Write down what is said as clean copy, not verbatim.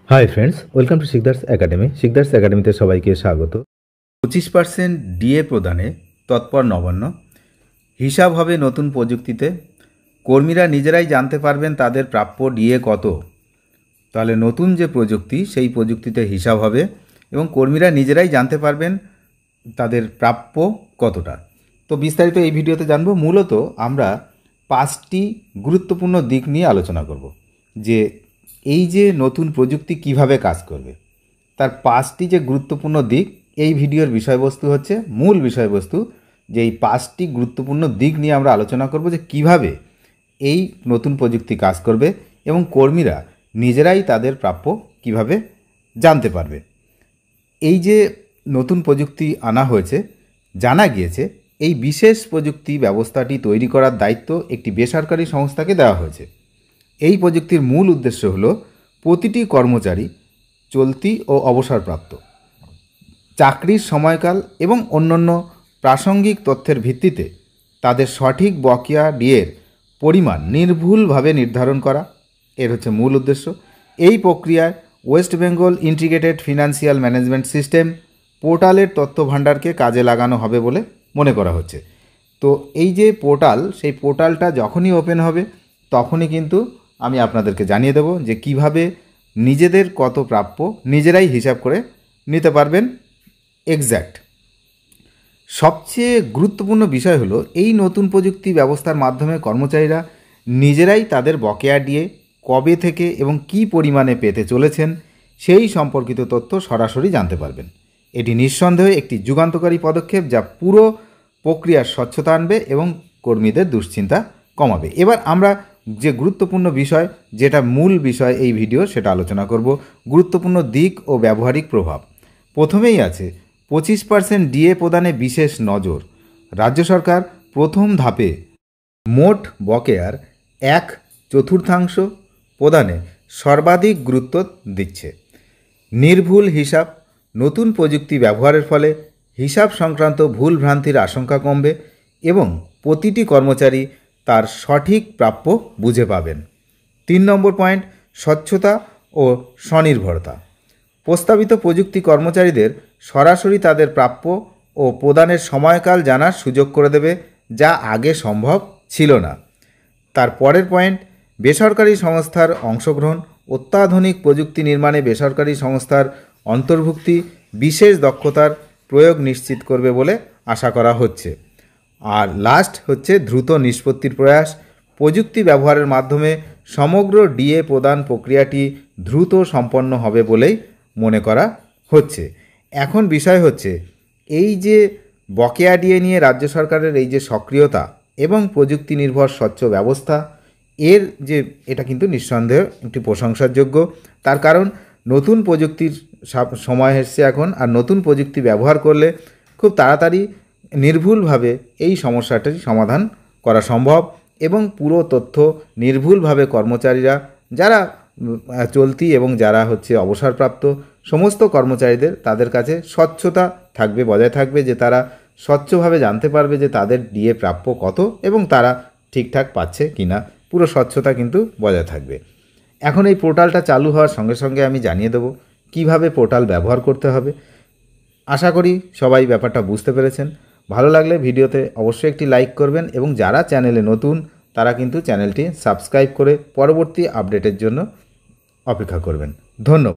Hi friends, welcome to Sikdar's academy. Sikdar's একাডেমিতে সবাইকে স্বাগত। 25% ডিএ প্রদানে তৎপর নবান্ন। হিসাব হবে নতুন প্রযুক্তিতে। কর্মীরা নিজেরাই জানতে পারবেন তাদের প্রাপ্য ডিএ কত। তাহলে নতুন যে প্রযুক্তি, সেই প্রযুক্তিতে হিসাব হবে এবং কর্মীরা নিজেরাই জানতে পারবেন তাদের প্রাপ্য কতটা। তো বিস্তারিত এই ভিডিওতে জানবো। মূলত আমরা 5টি গুরুত্বপূর্ণ দিক নিয়ে আলোচনা করব, যে এই যে নতুন প্রযুক্তি কিভাবে কাজ করবে, তার 5টি যে গুরুত্বপূর্ণ দিক। এই ভিডিওর বিষয়বস্তু হচ্ছে, মূল বিষয়বস্তু, যে এই 5টি গুরুত্বপূর্ণ দিক নিয়ে আমরা আলোচনা করব, যে কিভাবে এই নতুন প্রযুক্তি কাজ করবে এবং কর্মীরা নিজেরাই তাদের প্রাপ্য কিভাবে জানতে পারবে। এই যে নতুন প্রযুক্তি আনা হয়েছে, জানা গিয়েছে এই বিশেষ প্রযুক্তি ব্যবস্থাটি তৈরি করার দায়িত্ব একটি বেসরকারি সংস্থাকে দেওয়া হয়েছে। এই প্রযুক্তির মূল উদ্দেশ্য হলো প্রতিটি কর্মচারী, চলতি ও অবসরপ্রাপ্ত, চাকরির সময়কাল এবং অন্যান্য প্রাসঙ্গিক তথ্যের ভিত্তিতে তাদের সঠিক বকেয়া ডিএর পরিমাণ নির্ভুলভাবে নির্ধারণ করা। এর হচ্ছে মূল উদ্দেশ্য। এই প্রক্রিয়ায় West Bengal integrated financial management system পোর্টালের তথ্য ভাণ্ডারকে কাজে লাগানো হবে বলে মনে করা হচ্ছে। তো এই যে পোর্টাল, সেই পোর্টালটা যখনই ওপেন হবে তখনই কিন্তু আমি আপনাদেরকে জানিয়ে দেব যে কিভাবে নিজেদের কত প্রাপ্য নিজেরাই হিসাব করে নিতে পারবেন এক্স্যাক্ট। সবচেয়ে গুরুত্বপূর্ণ বিষয় হলো, এই নতুন প্রযুক্তি ব্যবস্থার মাধ্যমে কর্মচারীরা নিজেরাই তাদের বকেয়া ডিএ কবে থেকে এবং কী পরিমাণে পেতে চলেছেন সেই সম্পর্কিত তথ্য সরাসরি জানতে পারবেন। এটি নিঃসন্দেহে একটি যুগান্তকারী পদক্ষেপ, যা পুরো প্রক্রিয়ার স্বচ্ছতা আনবে এবং কর্মীদের দুশ্চিন্তা কমাবে। এবার আমরা যে গুরুত্বপূর্ণ বিষয়, যেটা মূল বিষয় এই ভিডিও, সেটা আলোচনা করব। গুরুত্বপূর্ণ দিক ও ব্যবহারিক প্রভাব। প্রথমেই আছে 25% ডিএ প্রদানে বিশেষ নজর। রাজ্য সরকার প্রথম ধাপে মোট বকেয়ার 1/4 প্রদানে সর্বাধিক গুরুত্ব দিচ্ছে। নির্ভুল হিসাব। নতুন প্রযুক্তি ব্যবহারের ফলে হিসাব সংক্রান্ত ভুল ভ্রান্তির আশঙ্কা কমবে এবং প্রতিটি কর্মচারী তার সঠিক প্রাপ্য বুঝে পাবেন। 3 নম্বর পয়েন্ট, স্বচ্ছতা ও স্বনির্ভরতা। প্রস্তাবিত প্রযুক্তি কর্মচারীদের সরাসরি তাদের প্রাপ্য ও প্রদানের সময়কাল জানার সুযোগ করে দেবে, যা আগে সম্ভব ছিল না। তার পরের পয়েন্ট, বেসরকারি সংস্থার অংশগ্রহণ। অত্যাধুনিক প্রযুক্তি নির্মাণে বেসরকারি সংস্থার অন্তর্ভুক্তি বিশেষ দক্ষতার প্রয়োগ নিশ্চিত করবে বলে আশা করা হচ্ছে। আর লাস্ট হচ্ছে দ্রুত নিষ্পত্তির প্রয়াস। প্রযুক্তি ব্যবহারের মাধ্যমে সমগ্র ডিএ প্রদান প্রক্রিয়াটি দ্রুত সম্পন্ন হবে বলেই মনে করা হচ্ছে। এখন বিষয় হচ্ছে, এই যে বকেয়া ডিএ নিয়ে রাজ্য সরকারের এই যে সক্রিয়তা এবং প্রযুক্তি নির্ভর স্বচ্ছ ব্যবস্থা, এর যে এটা কিন্তু নিঃসন্দেহে একটি প্রশংসার যোগ্য। তার কারণ নতুন প্রযুক্তির সময় এসছে এখন, আর নতুন প্রযুক্তি ব্যবহার করলে খুব তাড়াতাড়ি নির্ভুলভাবে এই সমস্যাটির সমাধান করা সম্ভব এবং পুরো তথ্য নির্ভুলভাবে কর্মচারীরা, যারা চলতি এবং যারা হচ্ছে অবসরপ্রাপ্ত, সমস্ত কর্মচারীদের তাদের কাছে স্বচ্ছতা থাকবে, বজায় থাকবে, যে তারা স্বচ্ছভাবে জানতে পারবে যে তাদের ডিএ প্রাপ্য কত এবং তারা ঠিকঠাক পাচ্ছে কিনা। পুরো স্বচ্ছতা কিন্তু বজায় থাকবে। এখন এই পোর্টালটা চালু হওয়ার সঙ্গে সঙ্গে আমি জানিয়ে দেব কিভাবে পোর্টাল ব্যবহার করতে হবে। আশা করি সবাই ব্যাপারটা বুঝতে পেরেছেন। ভালো লাগলে ভিডিওতে অবশ্যই একটি লাইক করবেন এবং যারা চ্যানেলে নতুন তারা কিন্তু চ্যানেলটি সাবস্ক্রাইব করে পরবর্তী আপডেটের জন্য অপেক্ষা করবেন। ধন্যবাদ।